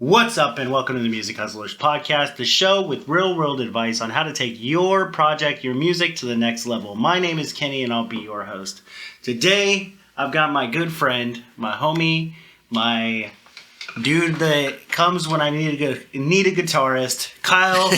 What's up, and welcome to the Music Hustlers Podcast, the show with real-world advice on how to take your project, your music, to the next level. My name is Kenny, and I'll be your host. Today, I've got my good friend, my homie, my dude that comes when I need a guitarist, Kyle.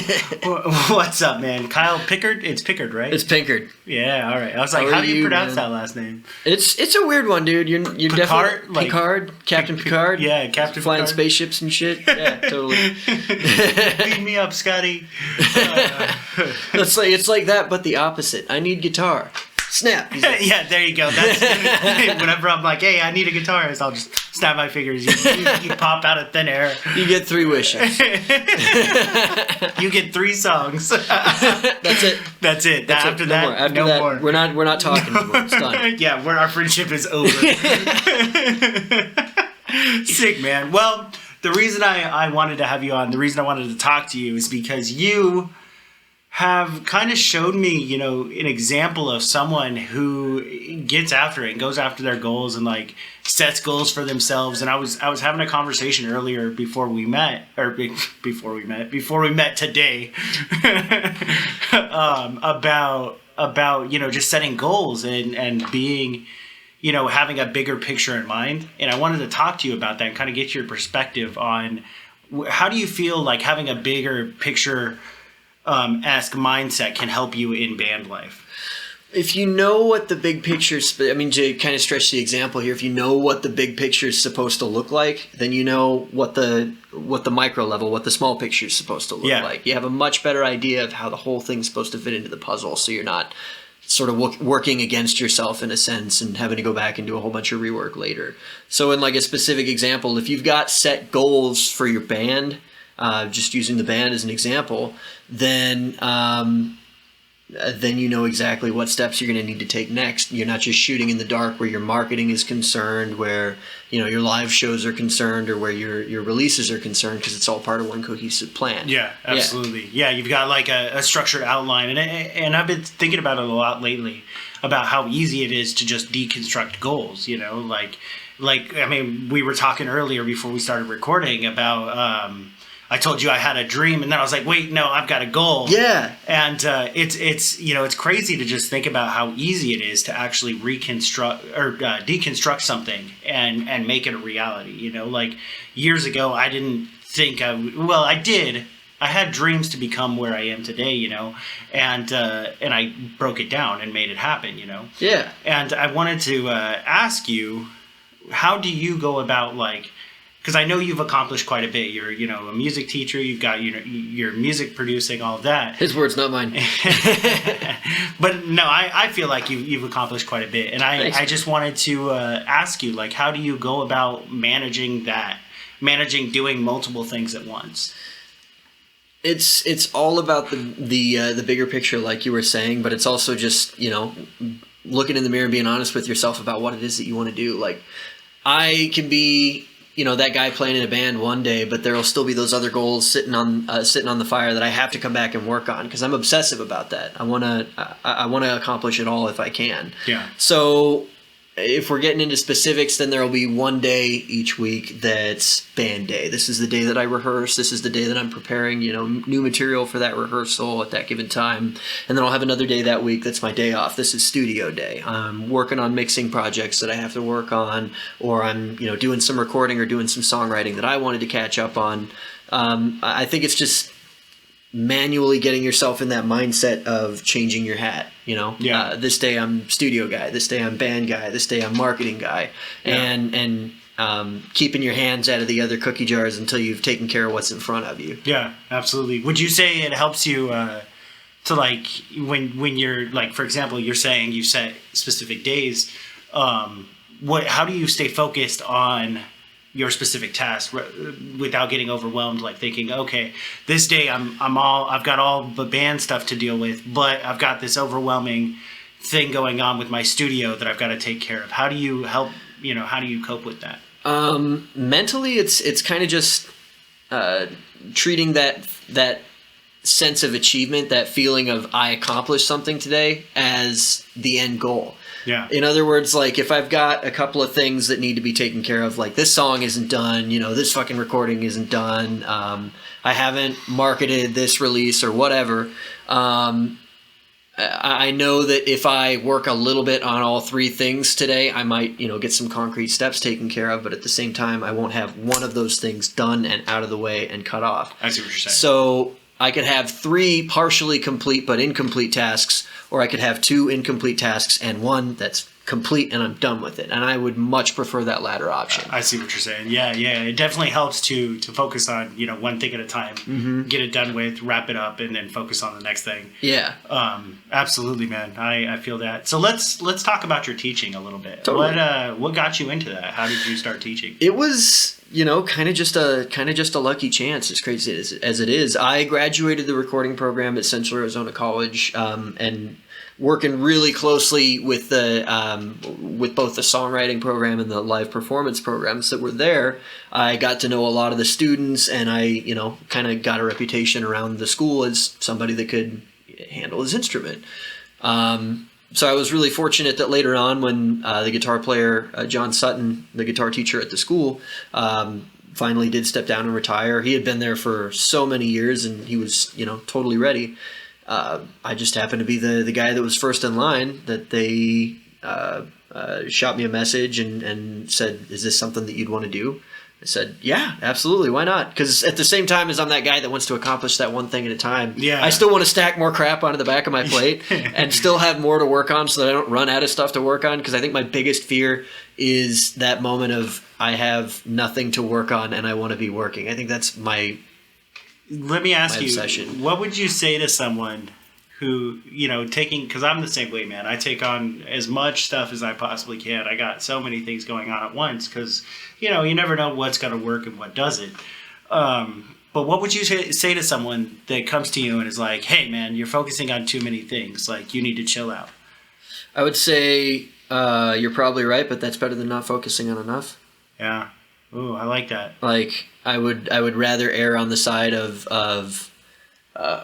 What's up, man? Kyle Pickard? It's Pickard, right? It's Pickard. Yeah, all right. I was like, how do you pronounce that last name? It's a weird one, dude. You're Pickard? definitely Like, Pickard, Captain Pickard. Yeah, Captain flying Pickard. spaceships and shit. Yeah, totally. Beat me up, Scotty. It's like that, but the opposite. I need guitar. Snap. Yeah, there you go. That's whenever I'm like, hey, I need a guitarist, I'll just snap my fingers. You pop out of thin air. You get 3 wishes. You get 3 songs. That's it. That's it. After that, no more. We're not talking anymore. It's done. Yeah, our friendship is over. Sick, man. Well, the reason I wanted to have you on, the reason I wanted to talk to you is because you have kind of showed me, an example of someone who gets after it and goes after their goals and like sets goals for themselves. And I was having a conversation earlier before we met today about just setting goals and being, having a bigger picture in mind. And I wanted to talk to you about that and kind of get your perspective on how do you feel like having a bigger picture esque mindset can help you in band life. If you know what the big picture, to kind of stretch the example here, if you know what the big picture is supposed to look like, then you know what the micro level, what the small picture is supposed to look like. You have a much better idea of how the whole thing's supposed to fit into the puzzle, so you're not sort of working against yourself in a sense and having to go back and do a whole bunch of rework later. So in like a specific example, if you've got set goals for your band, just using the band as an example, then you know exactly what steps you're going to need to take next. You're not just shooting in the dark where your marketing is concerned, where your live shows are concerned, or where your releases are concerned, because it's all part of one cohesive plan. Yeah, absolutely. Yeah, you've got like a structured outline, and I've been thinking about it a lot lately about how easy it is to just deconstruct goals. We were talking earlier before we started recording about. I told you I had a dream, and then I was like, wait, no, I've got a goal. Yeah. And it's crazy to just think about how easy it is to actually deconstruct something and make it a reality. Like years ago, I didn't think I did. I had dreams to become where I am today, and I broke it down and made it happen, Yeah. And I wanted to ask you, how do you go about because I know you've accomplished quite a bit. You're, a music teacher. You've got, your music producing, all of that. His words, not mine. But no, I feel like you've accomplished quite a bit. And I just wanted to ask you, how do you go about managing doing multiple things at once? It's all about the bigger picture, like you were saying, but it's also just, looking in the mirror and being honest with yourself about what it is that you want to do. Like, I can be that guy playing in a band one day, but there will still be those other goals sitting on the fire that I have to come back and work on, because I'm obsessive about that. I want to accomplish it all if I can. Yeah. So if we're getting into specifics, then there will be one day each week that's band day. This is the day that I rehearse. This is the day that I'm preparing, new material for that rehearsal at that given time. And then I'll have another day that week that's my day off. This is studio day. I'm working on mixing projects that I have to work on, or I'm, doing some recording or doing some songwriting that I wanted to catch up on. I think it's just manually getting yourself in that mindset of changing your hat, Yeah. This day I'm studio guy, this day I'm band guy, this day I'm marketing guy, and keeping your hands out of the other cookie jars until you've taken care of what's in front of you. Yeah, absolutely. Would you say it helps you to when you're for example, you're saying you set specific days, how do you stay focused on your specific task without getting overwhelmed, thinking, okay, this day I've got all the band stuff to deal with, but I've got this overwhelming thing going on with my studio that I've got to take care of. How do you help, how do you cope with that? Mentally, it's kind of just treating that sense of achievement, that feeling of I accomplished something today, as the end goal. Yeah. In other words, like if I've got a couple of things that need to be taken care of, like this song isn't done, this fucking recording isn't done, I haven't marketed this release or whatever, I know that if I work a little bit on all three things today, I might, get some concrete steps taken care of, but at the same time, I won't have one of those things done and out of the way and cut off. I see what you're saying. So I could have 3 partially complete but incomplete tasks, or I could have 2 incomplete tasks and 1 that's complete and I'm done with it. And I would much prefer that latter option. I see what you're saying. Yeah. It definitely helps to focus on, one thing at a time, get it done with, wrap it up, and then focus on the next thing. Yeah. Absolutely, man. I feel that. So let's talk about your teaching a little bit. Totally. What got you into that? How did you start teaching? It was, kind of just a lucky chance, as crazy as it is. I graduated the recording program at Central Arizona College, and working really closely with with both the songwriting program and the live performance programs that were there, I got to know a lot of the students, and I, kind of got a reputation around the school as somebody that could handle his instrument. So I was really fortunate that later on, when the guitar player, John Sutton, the guitar teacher at the school, finally did step down and retire. He had been there for so many years, and he was, totally ready. I just happened to be the guy that was first in line, that they shot me a message and said, "Is this something that you'd want to do?" I said, "Yeah, absolutely. Why not?" Because at the same time as I'm that guy that wants to accomplish that one thing at a time, I still want to stack more crap onto the back of my plate and still have more to work on so that I don't run out of stuff to work on. Because I think my biggest fear is that moment of I have nothing to work on and I want to be working. I think that's my Let me ask you, obsession. What would you say to someone who, because I'm the same way, man. I take on as much stuff as I possibly can. I got so many things going on at once because, you never know what's going to work and what doesn't. But what would you say to someone that comes to you and is like, "Hey, man, you're focusing on too many things. Like, you need to chill out"? I would say you're probably right, but that's better than not focusing on enough. Yeah. Ooh, I like that. Like, I would rather err on the side of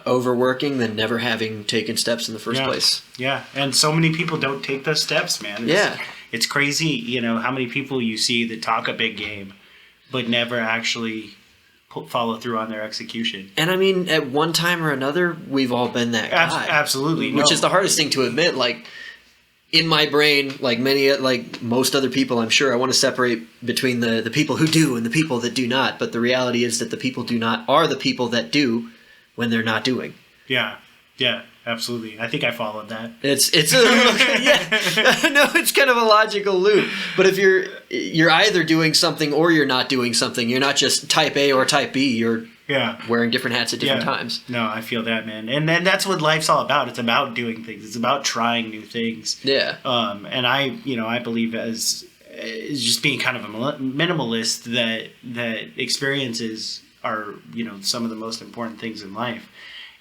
overworking than never having taken steps in the first place. Yeah, and so many people don't take those steps, man. It's crazy, how many people you see that talk a big game, but never actually follow through on their execution. And I mean, at one time or another, we've all been that guy. Absolutely, which is the hardest thing to admit. Like, in my brain, like most other people, I'm sure, I want to separate between the people who do and the people that do not. But the reality is that the people do not are the people that do when they're not doing. Yeah, absolutely. I think I followed that. It's it's kind of a logical loop. But if you're either doing something or you're not doing something, you're not just type A or type B. You're wearing different hats at different times. No, I feel that, man. And then that's what life's all about. It's about doing things. It's about trying new things. Yeah. And I believe as just being kind of a minimalist that experiences are, some of the most important things in life.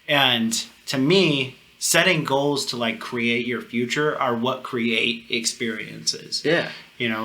And to me, setting goals to like create your future are what create experiences. Yeah.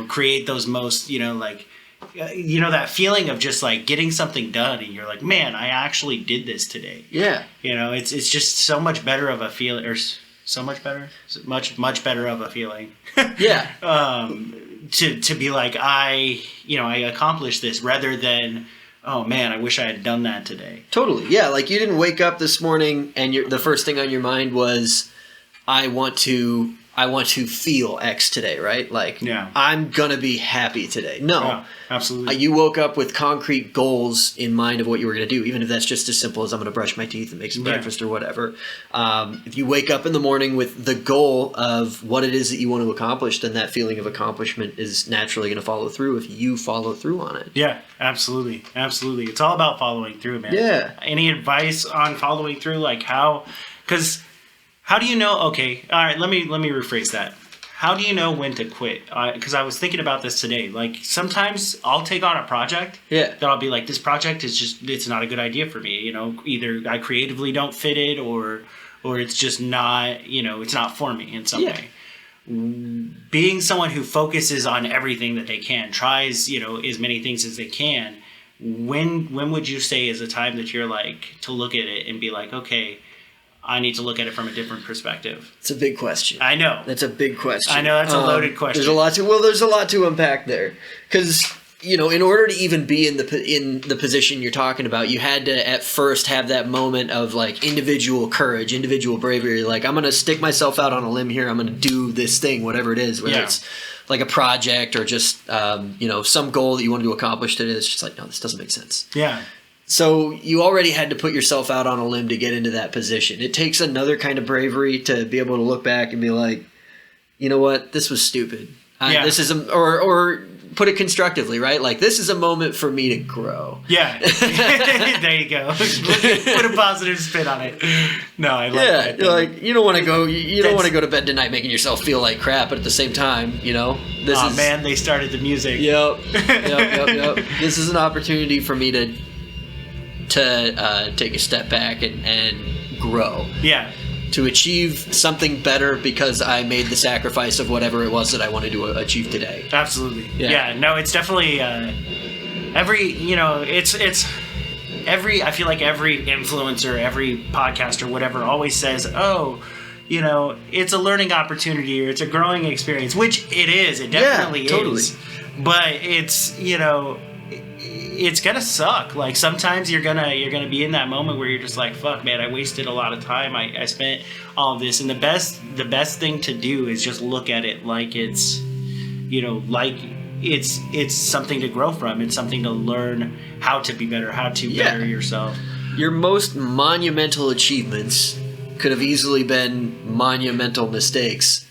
Create those most, that feeling of just like getting something done and you're like, man, I actually did this today. Yeah. It's just so much better of a feeling, or so much better, much better of a feeling. Yeah. To be like, I accomplished this rather than, oh man, I wish I had done that today. Totally. Yeah. Like, you didn't wake up this morning and the first thing on your mind was, I want to feel X today, right? Like, I'm going to be happy today. No. Yeah, absolutely. You woke up with concrete goals in mind of what you were going to do, even if that's just as simple as I'm going to brush my teeth and make some breakfast or whatever. If you wake up in the morning with the goal of what it is that you want to accomplish, then that feeling of accomplishment is naturally going to follow through if you follow through on it. Yeah, absolutely. Absolutely. It's all about following through, man. Yeah. Any advice on following through? Like how do you know? Okay, all right. Let me rephrase that. How do you know when to quit? Because I was thinking about this today. Like, sometimes I'll take on a project that I'll be like, this project is it's not a good idea for me. Either I creatively don't fit it, or it's just not. It's not for me in some way. Being someone who focuses on everything that they can, tries as many things as they can. When would you say is a time that you're like to look at it and be like, okay, I need to look at it from a different perspective? It's a big question. I know. That's a big question. I know that's a loaded question. There's a lot to unpack there. Because, in order to even be in the position you're talking about, you had to at first have that moment of like individual courage, individual bravery. Like, I'm going to stick myself out on a limb here. I'm going to do this thing, whatever it is, whether it's like a project or just, some goal that you want to accomplish today. It's just like, no, this doesn't make sense. Yeah. So you already had to put yourself out on a limb to get into that position. It takes another kind of bravery to be able to look back and be like, you know what, this was stupid. This is or put it constructively, right? Like, this is a moment for me to grow. Yeah, there you go. Put a positive spin on it. No, I like that. Yeah, like, you don't want to go. You don't want to go to bed tonight making yourself feel like crap, but at the same time, man, they started the music. Yep. This is an opportunity for me to take a step back and grow. Yeah. To achieve something better because I made the sacrifice of whatever it was that I wanted to achieve today. Absolutely. Yeah. No, it's definitely I feel like every influencer, every podcaster, whatever, always says, it's a learning opportunity or it's a growing experience, which it is. It definitely is. But it's, it's gonna suck. Like, sometimes you're gonna be in that moment where you're just like, fuck, man, I wasted a lot of time. I spent all of this, and the best thing to do is just look at it like it's it's something to grow from. It's something to learn how to be better, how to better yourself. Your most monumental achievements could have easily been monumental mistakes.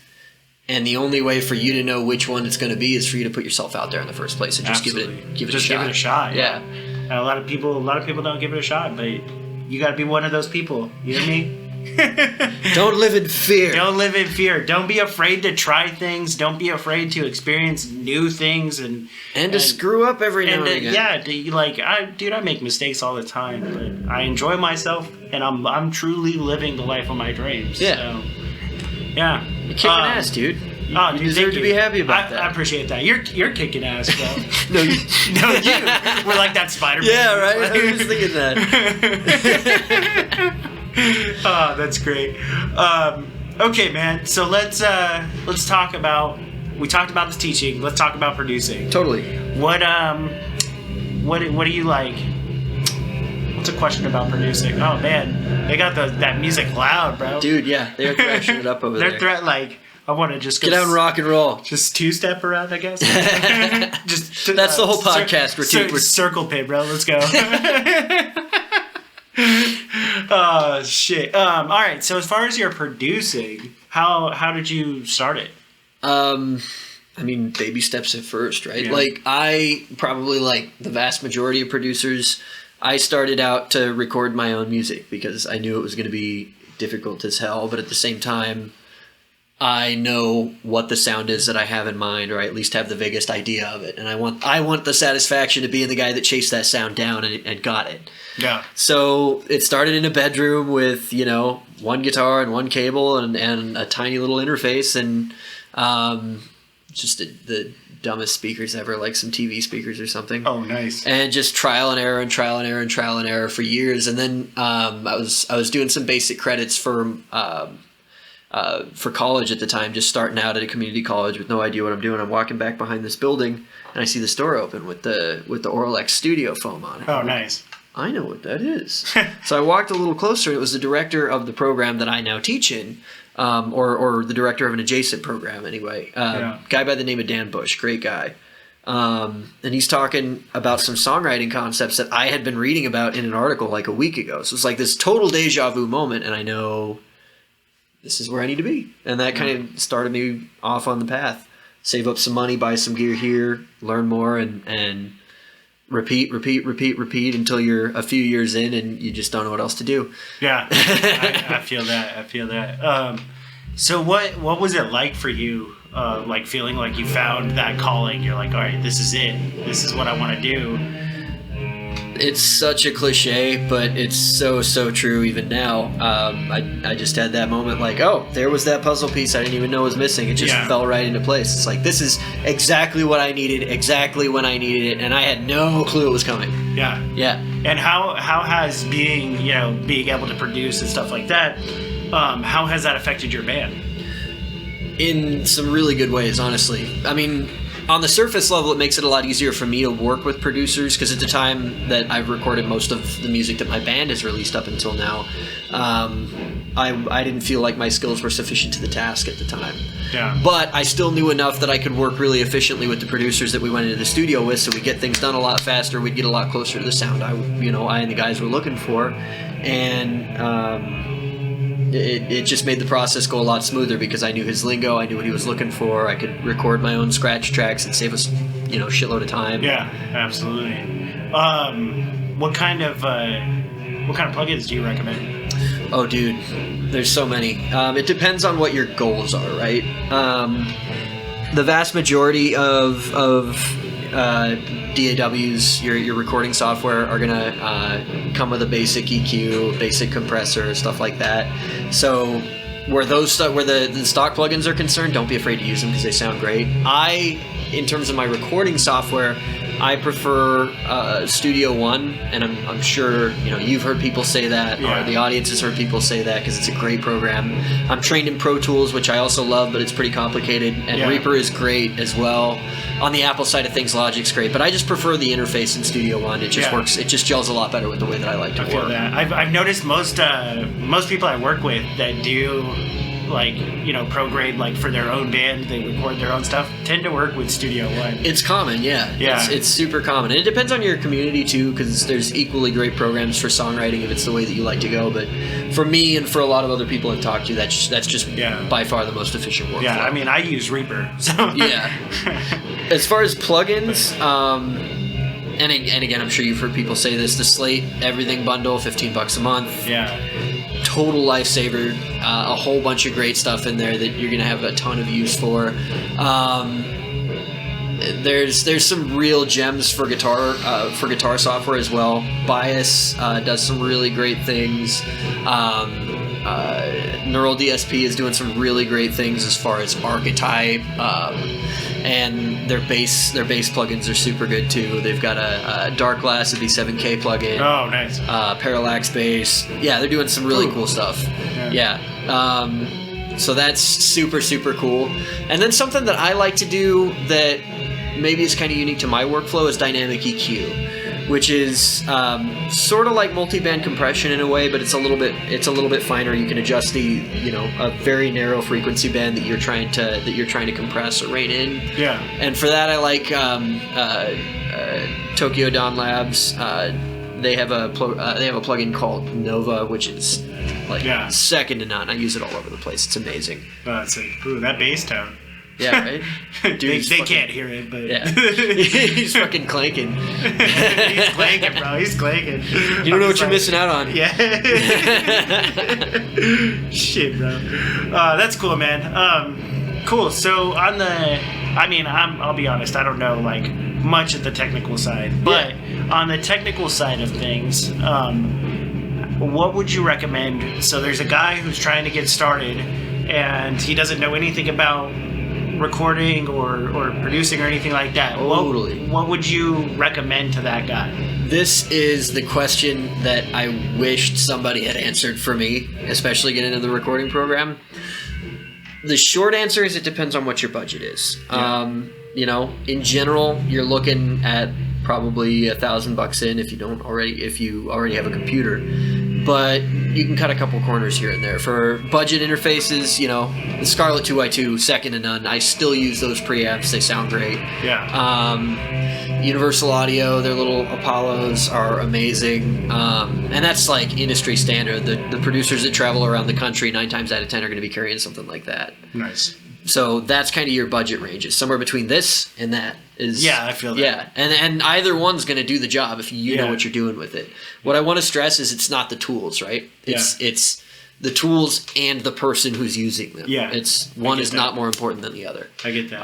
And the only way for you to know which one it's going to be is for you to put yourself out there in the first place and just give it a shot. Give it a shot. Yeah. And a lot of people don't give it a shot, but you got to be one of those people. You know what I mean? Don't live in fear. Don't live in fear. Don't be afraid to try things. Don't be afraid to experience new things and to screw up every now and again. I make mistakes all the time, but I enjoy myself, and I'm truly living the life of my dreams. Yeah. So, yeah. You're kicking ass, dude. You deserve to be happy about that. I appreciate that. You're kicking ass, bro. No, you. We're like that Spider-Man. Yeah, right. I was just thinking that. Oh, that's great. Okay, man. So let's talk about. We talked about the teaching. Let's talk about producing. Totally. What do you like? What's a question about producing? Oh man, they got that music loud, bro. Dude, yeah, they're thrashing it up over there. They're I want to just go get out and rock and roll. Just two-step around, I guess. That's the whole podcast. We're circle pit, bro. Let's go. Oh shit. All right. So as far as your producing, how did you start it? Baby steps at first, right? Yeah. Like, I probably, like the vast majority of producers, I started out to record my own music because I knew it was going to be difficult as hell, but at the same time, I know what the sound is that I have in mind, or I at least have the vaguest idea of it, and I want the satisfaction to being the guy that chased that sound down and got it. Yeah. So it started in a bedroom with one guitar and one cable and a tiny little interface and just the dumbest speakers ever, like some TV speakers or something. Oh, nice. And just trial and error for years. And then I was doing some basic credits for college at the time, just starting out at a community college with no idea what I'm doing. I'm walking back behind this building and I see this door open with the Oralex studio foam on it. Oh, nice. I know what that is. So I walked a little closer. It was the director of the program that I now teach in. Or the director of an adjacent program anyway. Guy by the name of Dan Bush, great guy. And he's talking about some songwriting concepts that I had been reading about in an article like a week ago. So it's like this total deja vu moment, and I know this is where I need to be. And that kind of started me off on the path. Save up some money, buy some gear here, learn more, and repeat until you're a few years in and you just don't know what else to do. Yeah, I feel that. So what was it like for you, like feeling like you found that calling? You're like, all right, this is it. This is what I want to do. It's such a cliche, but it's so true even now. I just had that moment like, oh, there was that puzzle piece I didn't even know was missing. It just fell right into place. It's like, this is exactly what I needed, exactly when I needed it, and I had no clue it was coming. Yeah. Yeah. And how has being able to produce and stuff like that, how has that affected your band? In some really good ways, honestly. I mean, on the surface level, it makes it a lot easier for me to work with producers, because at the time that I've recorded most of the music that my band has released up until now, I didn't feel like my skills were sufficient to the task at the time. Yeah. But I still knew enough that I could work really efficiently with the producers that we went into the studio with, so we'd get things done a lot faster, we'd get a lot closer to the sound I and the guys were looking for, and it just made the process go a lot smoother because I knew his lingo, I knew what he was looking for, I could record my own scratch tracks and save us, shitload of time. Yeah, absolutely. What kind of plugins do you recommend? Oh, dude, there's so many. It depends on what your goals are, right? The vast majority of DAWs, your recording software, are gonna come with a basic EQ, basic compressor, stuff like that. So where the stock plugins are concerned, don't be afraid to use them because they sound great. In terms of my recording software, I prefer Studio One, and I'm sure you've heard people say that, or the audience has heard people say that, because it's a great program. I'm trained in Pro Tools, which I also love, but it's pretty complicated, and Reaper is great as well. On the Apple side of things, Logic's great, but I just prefer the interface in Studio One. It just works. It just gels a lot better with the way that I like to work. I feel that. I've noticed most people I work with that do pro grade for their own band, they record their own stuff, tend to work with Studio One. It's common, yeah. It's super common, and it depends on your community too, because there's equally great programs for songwriting if it's the way that you like to go. But for me and for a lot of other people I've talked to, that's just by far the most efficient workflow. Yeah, I mean, I use Reaper, so yeah. As far as plugins, and again, I'm sure you've heard people say this: the Slate Everything Bundle, $15 a month. Yeah. Total lifesaver. A whole bunch of great stuff in there that you're gonna have a ton of use for. There's some real gems for guitar software as well. Bias does some really great things. Neural DSP is doing some really great things as far as archetype, and their bass plugins are super good too. They've got a Dark Glass, a V7K plugin. Oh, nice. Parallax bass. Yeah, they're doing some really cool stuff. Yeah. So that's super cool. And then something that I like to do that maybe is kind of unique to my workflow is dynamic EQ, which is sort of like multi-band compression in a way, but it's a little bit finer. You can adjust a very narrow frequency band that you're trying to compress or rein in. Yeah. And for that, I like Tokyo Dawn Labs. They have a plugin called Nova, which is second to none. I use it all over the place. It's amazing. Oh, it's that bass tone. Yeah, right? Dude, they can't hear it, but... Yeah. He's fucking clanking. He's clanking, bro. He's clanking. You don't know what you're missing out on. Yeah. Shit, bro. That's cool, man. Cool. So on I'll be honest, I don't know, much at the technical side. But on the technical side of things, what would you recommend? So there's a guy who's trying to get started, and he doesn't know anything about recording or producing or anything like that. Totally. What would you recommend to that guy? This is the question that I wished somebody had answered for me, especially getting into the recording program. The short answer is it depends on what your budget is. Yeah. In general, you're looking at probably $1,000 in if you already have a computer. But you can cut a couple corners here and there. For budget interfaces, the Scarlett 2i2, second to none. I still use those preamps. They sound great. Yeah. Universal Audio, their little Apollos are amazing. And that's industry standard. The producers that travel around the country, 9 times out of 10 are going to be carrying something like that. Nice. So that's kind of your budget ranges. Somewhere between this and that is... Yeah, I feel that. Yeah, and either one's going to do the job if you know what you're doing with it. What I want to stress is it's not the tools, right? It's the tools and the person who's using them. Yeah, one is not more important than the other. I get that.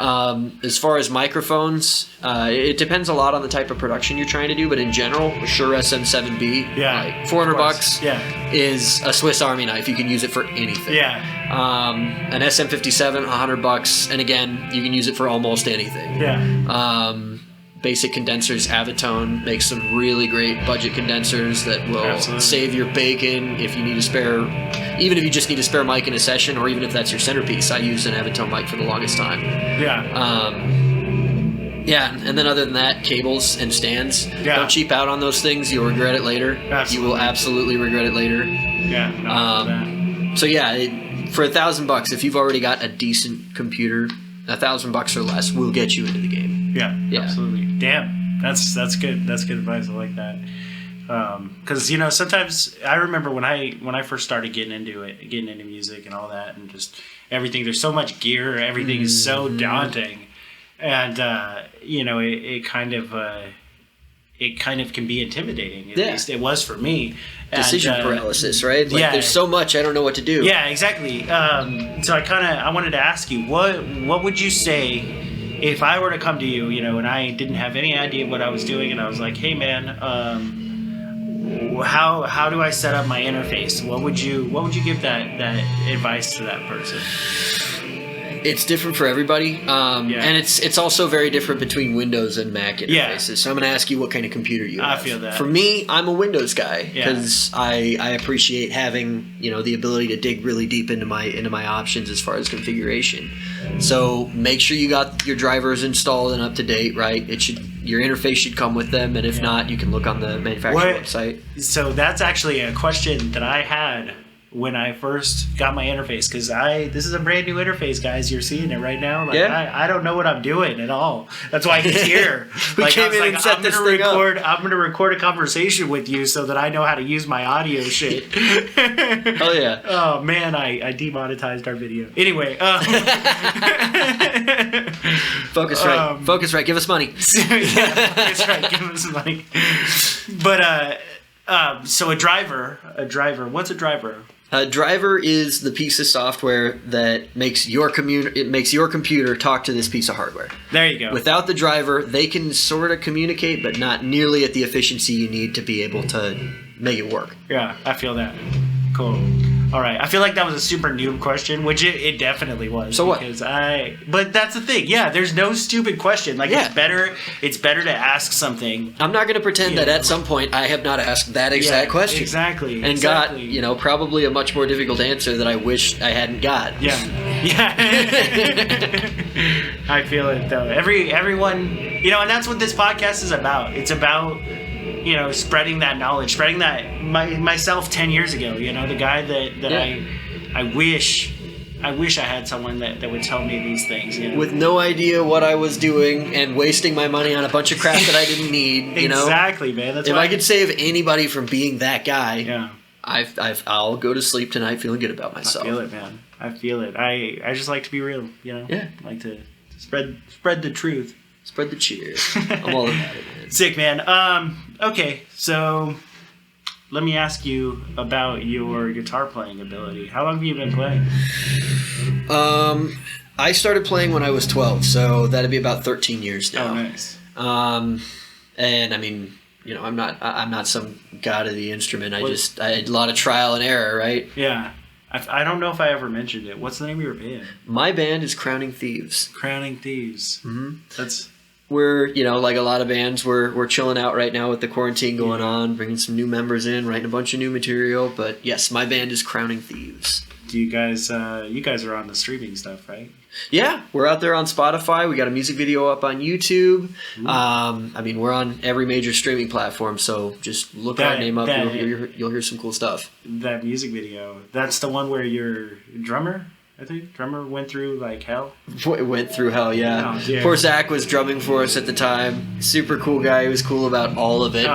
As far as microphones, it depends a lot on the type of production you're trying to do, but in general, Shure SM7B, like $400 is a Swiss Army knife. You can use it for anything. Yeah. An SM57, $100, and again, you can use it for almost anything. Yeah. Basic condensers, Avitone makes some really great budget condensers that will save your bacon if you need a spare, even if you just need a spare mic in a session, or even if that's your centerpiece. I used an Avitone mic for the longest time. Yeah. And then other than that, cables and stands. Yeah. Don't cheap out on those things. You'll regret it later. Absolutely. You will absolutely regret it later. Yeah. So yeah, for $1,000, if you've already got a decent computer, $1,000 or less will get you into the game. Yeah, absolutely. Damn, that's good. That's good advice. I like that. Because sometimes I remember when I first started getting into music and all that, and just everything. There's so much gear. Everything is so daunting, and it kind of can be intimidating. At least it was for me. Decision paralysis, right? There's so much I don't know what to do. Yeah, exactly. So I wanted to ask you, what would you say if I were to come to you, and I didn't have any idea what I was doing, and I was like, hey man, how do I set up my interface? What would you give that advice to that person? It's different for everybody, and it's also very different between Windows and Mac interfaces. Yeah. So I'm going to ask you what kind of computer you have. I feel that. For me, I'm a Windows guy because I appreciate having the ability to dig really deep into my options as far as configuration. So make sure you got your drivers installed and up to date, right? Your interface should come with them, and if not, you can look on the manufacturer website. So that's actually a question that I had when I first got my interface, because this is a brand new interface, guys. You're seeing it right now. I don't know what I'm doing at all. That's why he's here. I'm going to record a conversation with you so that I know how to use my audio shit. Oh yeah. Oh man, I demonetized our video. Anyway. Focus right. Give us money. Focus right. Give us money. But so a driver. What's a driver? A driver is the piece of software that makes your computer talk to this piece of hardware. There you go. Without the driver, they can sort of communicate, but not nearly at the efficiency you need to be able to make it work. Yeah, I feel that. Cool. All right. I feel like that was a super noob question, which it definitely was. So what? But that's the thing. Yeah, there's no stupid question. It's better to ask something. I'm not going to pretend that at some point I have not asked that exact question. Exactly. And got, probably a much more difficult answer that I wish I hadn't got. Yeah. I feel it though. Everyone, and that's what this podcast is about. It's about spreading that knowledge, spreading that myself 10 years ago, the guy that I wish I had someone that would tell me these things, with no idea what I was doing and wasting my money on a bunch of crap that I didn't need, Exactly, man. That's if I could save anybody from being that guy, I'll go to sleep tonight feeling good about myself. I feel it, man. I feel it. I just like to be real, I like to spread the truth. Spread the cheer. I'm all about it, man. Sick, man. Okay, so let me ask you about your guitar playing ability. How long have you been playing? I started playing when I was 12, so that'd be about 13 years now. Oh, nice. And I mean, I'm not some god of the instrument. I had a lot of trial and error, right? Yeah. I don't know if I ever mentioned it. What's the name of your band? My band is Crowning Thieves. Crowning Thieves. Mm-hmm. We're, like a lot of bands, we're chilling out right now with the quarantine going on, bringing some new members in, writing a bunch of new material. But yes, my band is Crowning Thieves. Do you guys are on the streaming stuff, right? Yeah, we're out there on Spotify. We got a music video up on YouTube. We're on every major streaming platform, so just look our name up. You'll hear some cool stuff. That music video, that's the one where your drummer went through hell. It went through hell, yeah. Oh, poor Zach was drumming for us at the time. Super cool guy. He was cool about all of it.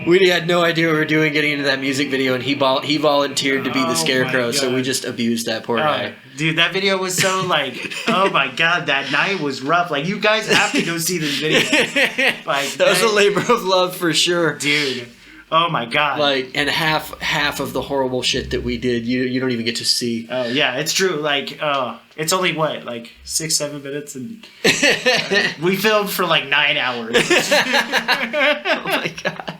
We had no idea what we were doing getting into that music video, and he volunteered to be the scarecrow, so we just abused that poor guy. Dude, that video was so oh my god, that night was rough. You guys have to go see this video. That was a labor of love for sure. Dude. Oh my god! Like, and half of the horrible shit that we did, you don't even get to see. Oh yeah, it's true. Like, it's only what, like 6-7 minutes, and we filmed for like 9 hours. Oh my god!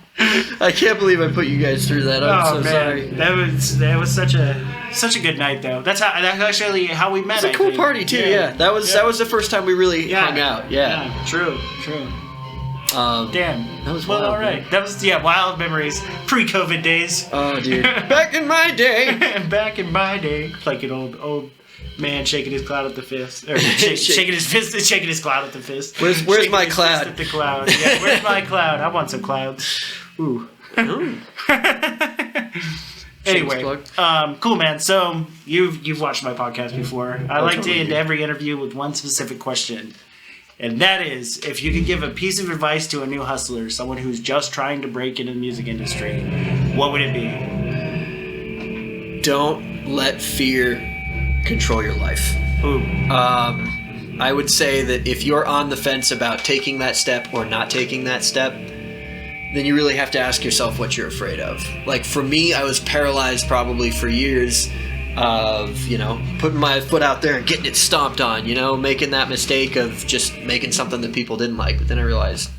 I can't believe I put you guys through that. I'm so sorry. That was such a good night though. That's actually how we met. It's a cool party too. Yeah. That was the first time we really hung out. Yeah. True. Damn. That was wild. Well, all right. Man. That was wild memories. Pre-COVID days. Oh, dude. Back in my day. Back in my day. Like an old man shaking his cloud at the fist. Or shaking his fist and shaking his cloud at the fist. Where's my cloud? At the cloud. Yeah, where's my cloud? I want some clouds. Ooh. Anyway, cool, man. So you've watched my podcast before. I like to end every interview with one specific question. And that is, if you could give a piece of advice to a new hustler, someone who's just trying to break into the music industry, what would it be? Don't let fear control your life. Ooh. I would say that if you're on the fence about taking that step or not taking that step, then you really have to ask yourself what you're afraid of. Like, for me, I was paralyzed probably for years of, putting my foot out there and getting it stomped on, making that mistake of just making something that people didn't like. But then I realized,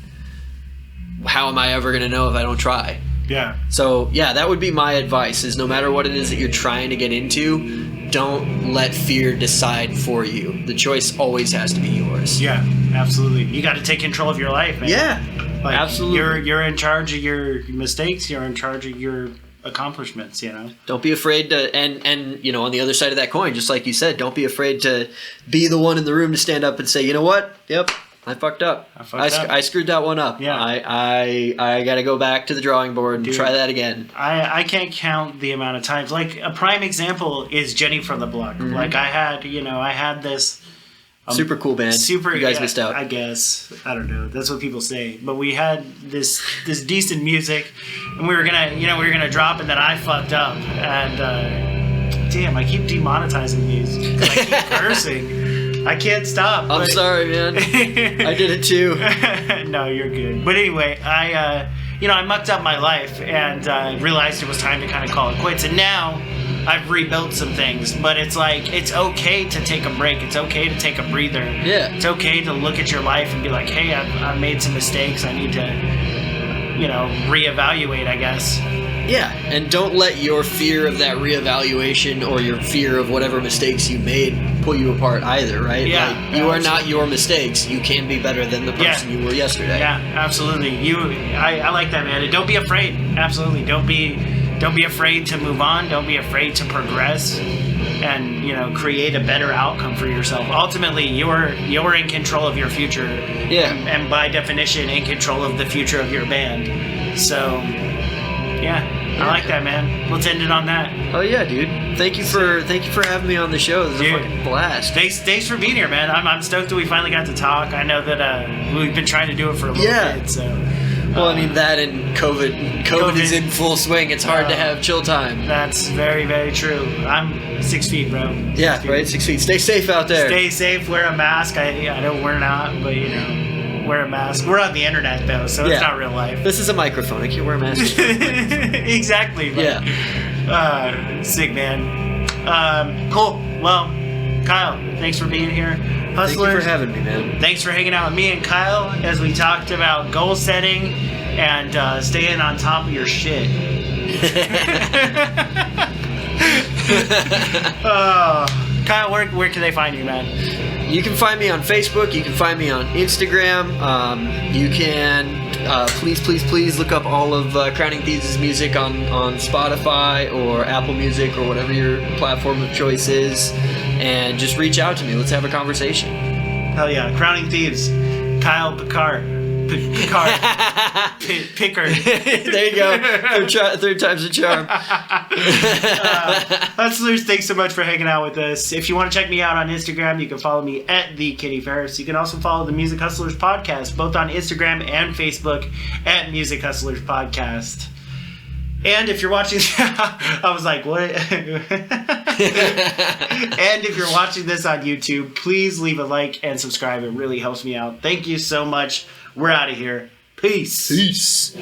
how am I ever going to know if I don't try? Yeah. So, yeah, that would be my advice, is no matter what it is that you're trying to get into, don't let fear decide for you. The choice always has to be yours. Yeah, absolutely. You got to take control of your life, man. Yeah, absolutely. You're in charge of your mistakes. You're in charge of your accomplishments, Don't be afraid to, and on the other side of that coin, just like you said, don't be afraid to be the one in the room to stand up and say, you know what? Yep, I fucked up. I screwed that one up. Yeah. I got to go back to the drawing board and try that again. I can't count the amount of times. Like, a prime example is Jenny from the Block. Mm-hmm. Like, I had this super cool band. You guys missed out. I guess. I don't know. That's what people say. But we had this decent music, and we were gonna drop, and then I fucked up. And damn, I keep demonetizing these. I keep cursing. I can't stop. I'm sorry, man. I did it too. No, you're good. But anyway, I mucked up my life and realized it was time to kind of call it quits. And now I've rebuilt some things, but it's like, it's okay to take a break. It's okay to take a breather. Yeah. It's okay to look at your life and be like, hey, I've made some mistakes. I need to, reevaluate, I guess. Yeah, and don't let your fear of that reevaluation or your fear of whatever mistakes you made pull you apart either, right? Yeah. Like, you are not your mistakes. You can be better than the person you were yesterday. Yeah, absolutely. I like that, man. And don't be afraid. Absolutely. Don't be afraid to move on. Don't be afraid to progress and, create a better outcome for yourself. Ultimately, you're in control of your future. Yeah. And by definition, in control of the future of your band. So, yeah. I like that, man. Let's end it on that. Oh yeah, dude. Thank you for having me on the show. This is a fucking blast. Thanks for being here, man. I'm stoked that we finally got to talk. I know that we've been trying to do it for a little bit. So, well, I mean, that and COVID is in full swing. It's hard to have chill time. That's very, very true. I'm 6 feet, bro. 6 feet. Right. 6 feet. Stay safe out there. Stay safe. Wear a mask. I know we're not, but wear a mask. We're on the internet though, so it's not real life. This is a microphone. I can't wear a mask. Exactly. Yeah. Sick, man. Cool. Well, Kyle, thanks for being here. Hustlers, thank you for having me, man. Thanks for hanging out with me and Kyle as we talked about goal setting and staying on top of your shit. Kyle, where can they find you, man? You can find me on Facebook. You can find me on Instagram. You can please look up all of Crowning Thieves' music on Spotify or Apple Music or whatever your platform of choice is, and just reach out to me. Let's have a conversation. Hell yeah. Crowning Thieves, Kyle Pickard. Pickard. Pickard. There you go. Third time's a charm. Hustlers, thanks so much for hanging out with us. If you want to check me out on Instagram, you can follow me at @TheKittyFerris. You can also follow the Music Hustlers Podcast, both on Instagram and Facebook at Music Hustlers Podcast. And if you're watching, I was like, what? And if you're watching this on YouTube, please leave a like and subscribe. It really helps me out. Thank you so much. We're out of here. Peace. Peace.